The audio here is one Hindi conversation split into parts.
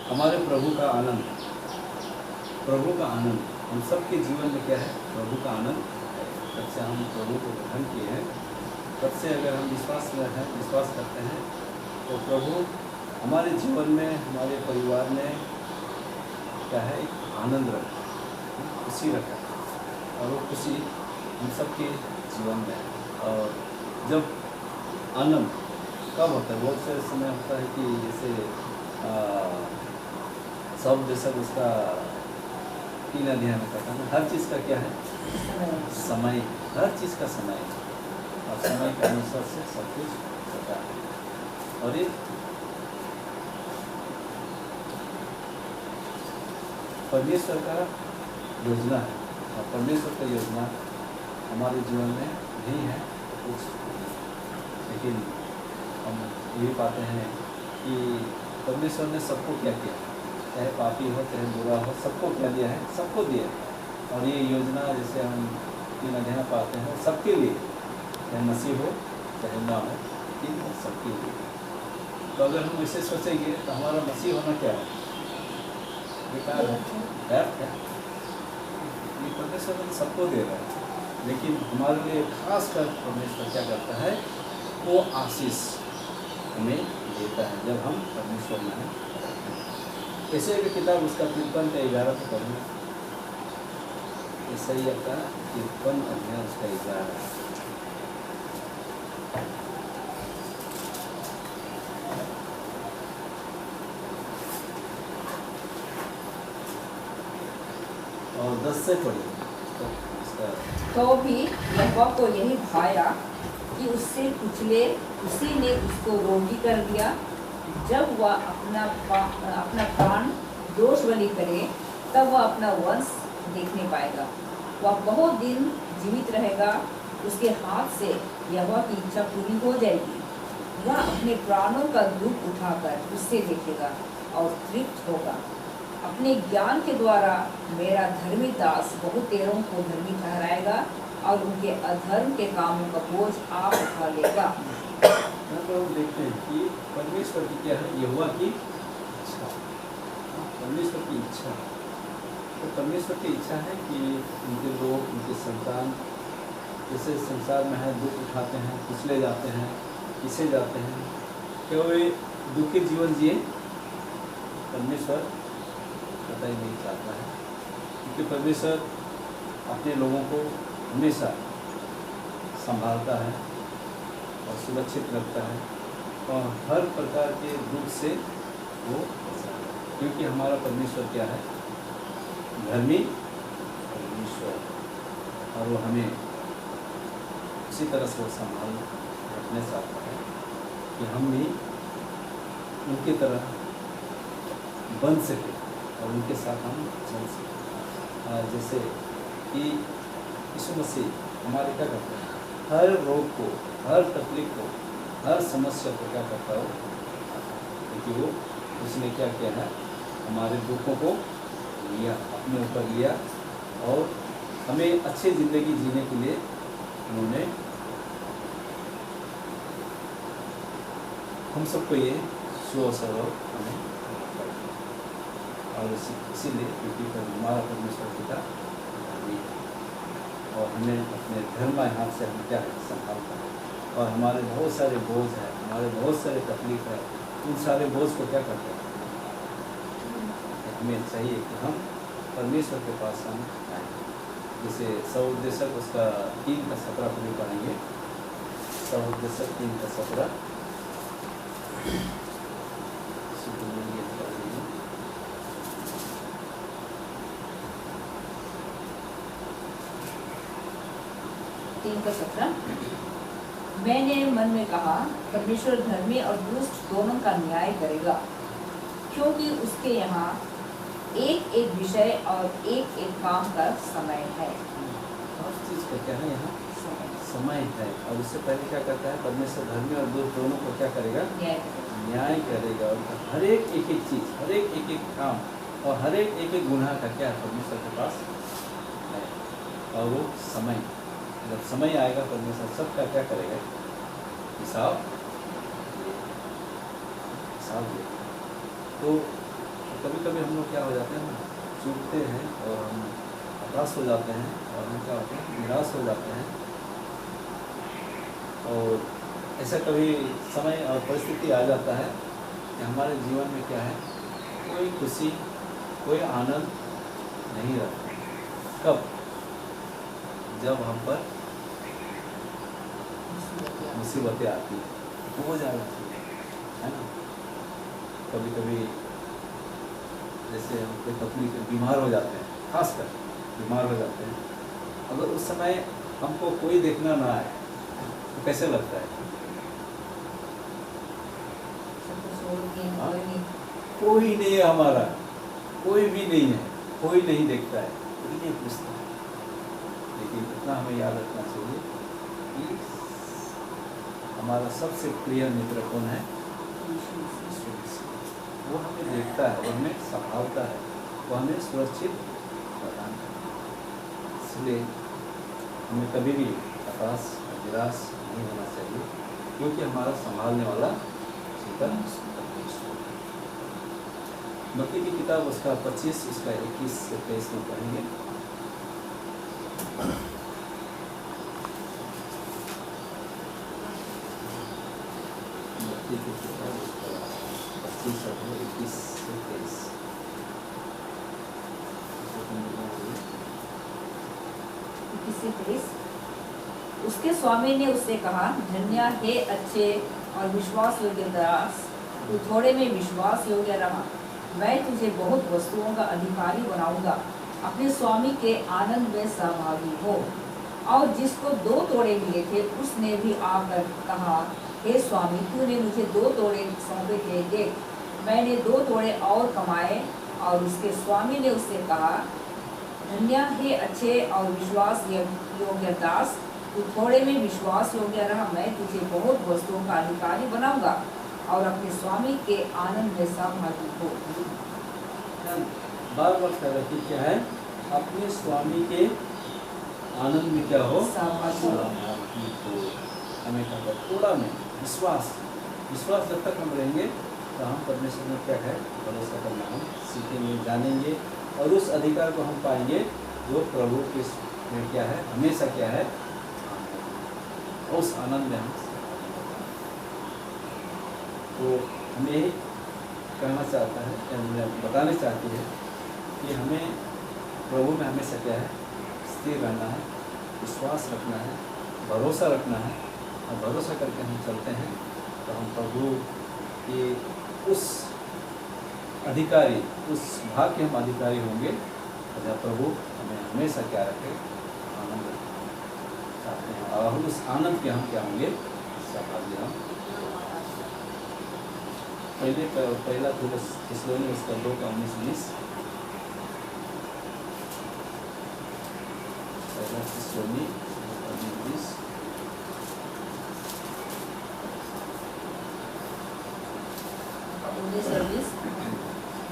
हमारे प्रभु का आनंद, प्रभु का आनंद हम सबके जीवन में क्या है? प्रभु का आनंद है। जब से हम प्रभु को ग्रहण किए हैं, तब से अगर हम विश्वास करते हैं तो प्रभु हमारे जीवन में, हमारे परिवार में क्या है? एक आनंद रखा, खुशी रखा, और वो खुशी हम सबके जीवन में है। और जब आनंद कब होता है? बहुत से समय होता है कि जैसे सब जैसा उसका 3 अध्याय में कहता है, हर चीज़ का क्या है? समय। हर चीज़ का समय है, और समय के अनुसार से सब कुछ होता है। और ये परमेश्वर का योजना है, और परमेश्वर का योजना हमारे जीवन में नहीं है कुछ, लेकिन हम ये पाते हैं कि परमेश्वर ने सबको क्या किया, चाहे पापी हो चाहे बुरा हो, सबको क्या दिया है? सबको दिया है। और ये योजना जैसे हम 3 अध्याय पाते हैं, सबके लिए, चाहे मसीह हो चाहे ना हो, लेकिन सबके लिए। तो अगर हम इसे सोचेंगे तो हमारा मसीह होना क्या है? बेकार है, व्यर्थ है। ये परमेश्वर ने सबको दे रहा है, लेकिन हमारे लिए खास कर परमेश्वर क्या करता है? वो आशीष हमें देता है जब हम परमेश्वर में हैं। ऐसे की किताब उसका 53 का 11 से पढ़ना, ऐसा ही आपका 53 अध्याय उसका 11। और 10 से पढ़िए तो इसका। तो भी यहोवा को यही भाया कि उससे कुचले, उसी ने उसको रोगी कर दिया। जब वह अपना प्राण दोष बलि करे, तब वह अपना वंश देखने पाएगा। वह बहुत दिन जीवित रहेगा, उसके हाथ से यहोवा की इच्छा पूरी हो जाएगी। वह अपने प्राणों का दुख उठाकर उससे देखेगा और तृप्त होगा। अपने ज्ञान के द्वारा मेरा धर्मी दास बहुतेरों को धर्मी ठहराएगा, और उनके अधर्म के कामों का बोझ आप उठा लेगा। तो हम देखते हैं कि परमेश्वर की क्या है? यहोवा की इच्छा, परमेश्वर की इच्छा। तो परमेश्वर की इच्छा है कि उनके लोग, उनके संतान जैसे संसार में है, दुख उठाते हैं, पिछले जाते हैं, पिसे जाते हैं, क्या वे दुखी जीवन जिए? परमेश्वर पता ही नहीं चाहता है, क्योंकि परमेश्वर अपने लोगों को हमेशा संभालता है और सुरक्षित रखता है, और हर प्रकार के दुख से वो बचाता है, क्योंकि हमारा परमेश्वर क्या है? धर्मी परमेश्वर, और वो हमें उसी तरह से वो संभाल रखने चाहता है कि हम भी उनकी तरह बन सके और उनके साथ हम चल सकें। जैसे कि यीशु मसीह हमारे क्या करते हैं? हर रोग को, हर तकलीफ को, हर समस्या को क्या करता हो? क्योंकि वो उसने क्या किया है? हमारे दुखों को लिया, अपने ऊपर लिया, और हमें अच्छी ज़िंदगी जीने के लिए उन्होंने हम सबको ये सुअवसर हमें, और इसीलिए क्योंकि हमारा परमेश्वर पिता धर्मी है, और हमें अपने धर्म हाथ से हम क्या है? संभालता है। और हमारे बहुत सारे बोझ है, हमारे बहुत सारे तकलीफ है, उन सारे बोझ को क्या करते हैं? हमें चाहिए कि हम परमेश्वर के पास हम आए। जैसे सौदेशक उसका 3 का 17 को भी पढ़ेंगे। सौदेशक 3 का 17 3 का 17। मैंने मन में कहा, परमेश्वर धर्मी और दुष्ट दोनों का न्याय करेगा, क्योंकि उसके यहाँ एक एक विषय और एक एक काम का समय है। हर चीज़ का क्या है? यहाँ समय है। और उससे पहले क्या करता है? परमेश्वर धर्मी और दुष्ट दोनों को क्या करेगा? न्याय करेगा। और हर एक चीज़, हर एक काम, और हर एक गुनाह का क्या है? परमेश्वर के पास है। और वो समय, जब समय आएगा परमेश्वर सबका क्या करेगा? हिसाब। तो कभी कभी हम लोग क्या हो जाते हैं ना, चूकते हैं और हम हताश हो जाते हैं और हम क्या होते हैं, निराश हो जाते हैं। और ऐसा कभी समय और परिस्थिति आ जाता है कि हमारे जीवन में क्या है, कोई खुशी, कोई आनंद नहीं रहता। कब? जब हम पर मुसीबतें आती है, वो जा जाती है ना। कभी कभी जैसे हम कोई तकलीफ बीमार हो जाते हैं, खासकर बीमार हो जाते हैं, अगर उस समय हमको कोई देखना ना आए तो कैसे लगता है? हाँ? कोई नहीं है हमारा, कोई भी नहीं है, कोई नहीं देखता है, कोई नहीं पूछता है। लेकिन इतना हमें याद रखना चाहिए कि हमारा सबसे प्रिय मित्र कौन है? वो हमें देखता है, वो हमें संभालता है, वो हमें सुरक्षित प्रदान करता है। इसलिए हमें कभी भी हताश और निराश नहीं होना चाहिए, क्योंकि हमारा संभालने वाला शीतल मत्ती की किताब उसका 25 उसका 21 से 23 में पढ़ेंगे। मत्ती की किताब उसका 25 और 21 से 23। उसके स्वामी ने उससे कहा, धन्य हे अच्छे और विश्वास योग्य दास, तू थोड़े में विश्वास योग्य रहा, मैं तुझे बहुत वस्तुओं का अधिकारी बनाऊंगा। अपने स्वामी के आनंद में सहभागी हो। और जिसको 2 तोड़े मिले थे, उसने भी आकर कहा, हे स्वामी, तूने मुझे 2 तोड़े सौंपे थे, देख मैंने 2 तोड़े और कमाए। और उसके स्वामी ने उससे कहा, धन्य हे अच्छे और विश्वास योग्य दास, तू थोड़े में विश्वास योग्य रहा, मैं तुझे बहुत वस्तुओं का अधिकारी बनाऊंगा। और अपने स्वामी के आनंद में सहभागी हो। बार बार कह रहे कि क्या है, अपने स्वामी के आनंद में क्या हो, सहभागी हो। हमें कहता है थोड़ा में विश्वास, विश्वास जब तक हम रहेंगे तो हम परमेश्वर में क्या है, भरोसा करना हम सीखेंगे, जानेंगे, और उस अधिकार को हम पाएंगे जो प्रभु के में क्या है, हमेशा क्या है, उस आनंद में हम। तो हमें यही कहना चाहता है, हमें बताना चाहती है कि हमें प्रभु में हमेशा क्या है, स्थिर रहना है, विश्वास रखना है, भरोसा रखना है। और भरोसा करके हम चलते हैं तो हम प्रभु के उस अधिकारी, उस भाग के हम अधिकारी होंगे जहाँ प्रभु हमें हमेशा क्या रखे, आनंद चाहते हैं, और हम उस आनंद के हम क्या होंगे, सहभागी हम। पहला थिस्सलुनी उसका 2:19-20। पहला थिस्सलुनी 2:19-20।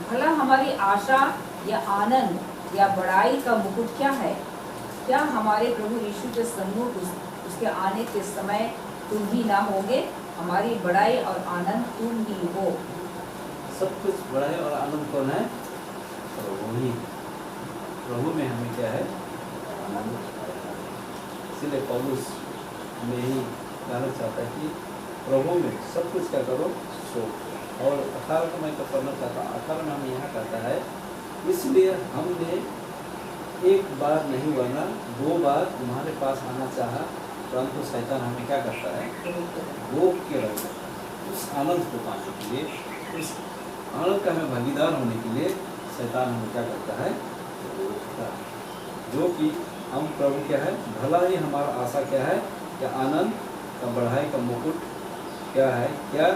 भला हमारी आशा या आनंद या बड़ाई का मुकुट क्या है? क्या हमारे प्रभु यीशु के सन्मुख उसके आने के समय तुम ही ना होगे? हमारी बड़ाई और आनंद तुम ही हो। सब कुछ बड़ाई और आनंद कौन है? प्रभु ही। प्रभु में हमें क्या है, आनंद। इसलिए पौलुस में ही कहना चाहता है कि प्रभु में सब कुछ क्या करो, सो। और 18 को मैं तो पढ़ना चाहता हूँ। 18 में हमें यहाँ कहता है, इसलिए हमने एक बार नहीं वरना 2 बार तुम्हारे पास आना चाहा, परंतु शैतान हमें क्या करता है, रोक के रखता है। उस आनंद को पाने के लिए, उस आनंद का हमें भागीदार होने के लिए शैतान हमें क्या करता है, रोकता है। जो कि हम प्रभु क्या है, भला ही हमारा आशा क्या है, क्या आनंद का बढ़ाई का मुकुट क्या है, क्या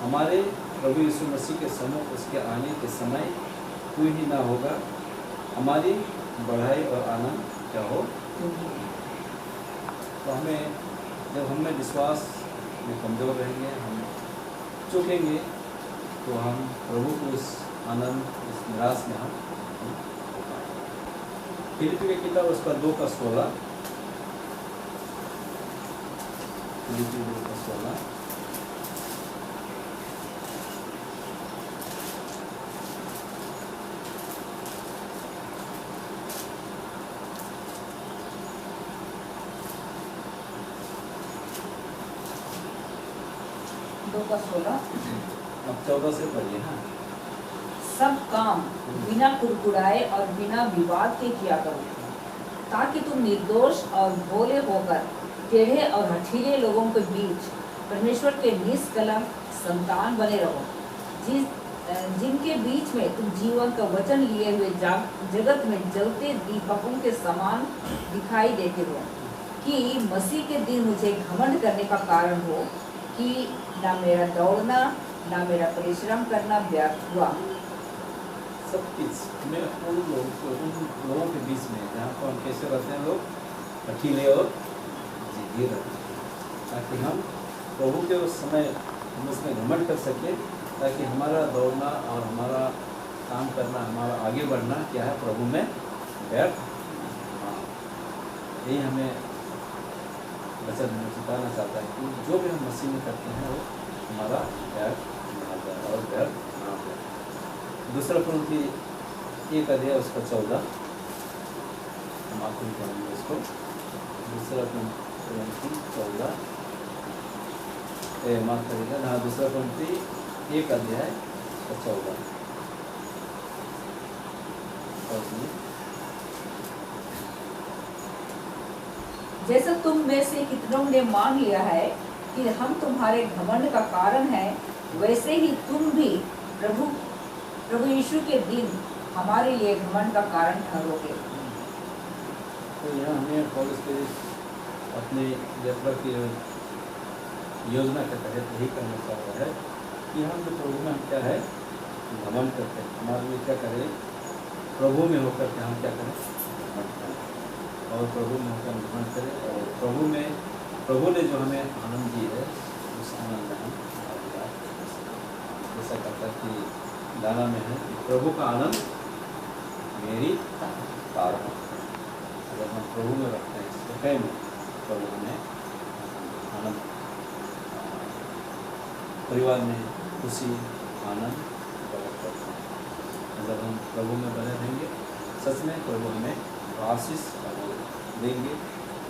हमारे प्रभु यीशु मसीह के सम्मुख उसके आने के समय कोई ही ना होगा। हमारी बढ़ाई और आनंद क्या हो। तो हमें जब हमें विश्वास में कमज़ोर रहेंगे, हम चूकेंगे, तो हम प्रभु को उस आनंद, उस निराश में हम हो पाएंगे। फिलिप्पी की किताब उसका 2:16। फिलिप्पी 2:16। का 16। अब 14 से पढ़िए ना। सब काम बिना कुड़कुड़ाए और बिना विवाद के किया करो, ताकि तुम निर्दोष और भोले होकर टेढ़े और हठीले लोगों के बीच परमेश्वर के निष्कलंक संतान बने रहो, जिनके बीच में तुम जीवन का वचन लिए हुए जगत में जलते दीपकों के समान दिखाई देते हो, कि मसीह के दिन मुझे घमंड करने का कारण हो कि ना मेरा दौड़ना ना मेरा परिश्रम करना व्यर्थ हुआ। सब चीज में उन लोगों के बीच में जहाँ पर हम कैसे रहते हैं, लोग अकेले और जिद्दी रहते हैं, ताकि हम प्रभु के उस समय हम उसमें घमंड कर सके, ताकि हमारा दौड़ना और हमारा काम करना, हमारा आगे बढ़ना क्या है, प्रभु में व्यर्थ। यही हमें वचन हमें सिखाना चाहता है कि जो भी हम मसीह में करते हैं वो हमारा व्यर्थ ना जाए और व्यर्थ ना हो। दूसरा कुरिन्थी 1 उसका 14, हम आखिरी पढ़ेंगे उसको। दूसरा कुरिन्थी 14 माफ करेगा हाँ, दूसरा कुरिन्थी 1 उसका 14। जैसा तुम में से कितनों ने मान लिया है कि हम तुम्हारे घमंड का कारण है, वैसे ही तुम भी प्रभु यीशु के दिन हमारे लिए घमंड का कारण ठहरोगे। तो यहाँ हमें पौलुस के अपनी यात्रा की योजना के तहत यही करना चाह रहा है कि हम जो प्रभु में हम क्या है घमंड करते हैं, हमारे लिए क्या करें, प्रभु में होकर के हम क्या करें, घमंड करें, और प्रभु में होकर घमंड करें, और प्रभु ने जो हमें आनंद दी है उस आनंद में हम ऐसा करता है कि गाना में है कि प्रभु का आनंद मेरी तार है। अगर हम प्रभु में रखते हैं इसके कई में, प्रभु हमें आनंद, परिवार में खुशी आनंद प्रकट करते हैं। अगर हम प्रभु में बने रहेंगे, सच में प्रभु हमें आशीष देंगे,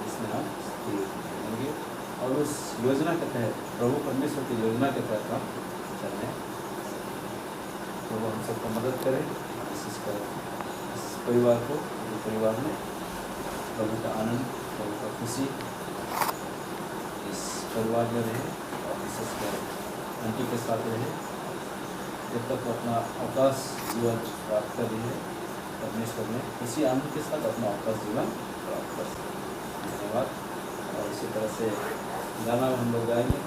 इसमें हम स्थिर रहेंगे, और उस योजना के तहत, प्रभु परमेश्वर की योजना के तहत हम चलने, प्रभु हम सबको मदद करें, आशीष करें इस परिवार को, जो परिवार में प्रभु का आनंद, प्रभु का खुशी इस परिवार में रहे, और विशेषकर आंटी के साथ रहे, जब तक वो अपना अवकाश जीवन प्राप्त कर रही है परमेश्वर में, इसी आनंद के साथ अपना अवकाश जीवन प्राप्त कर सकते हैं। धन्यवाद। और इसी तरह से गाना हम लोग गाएंगे।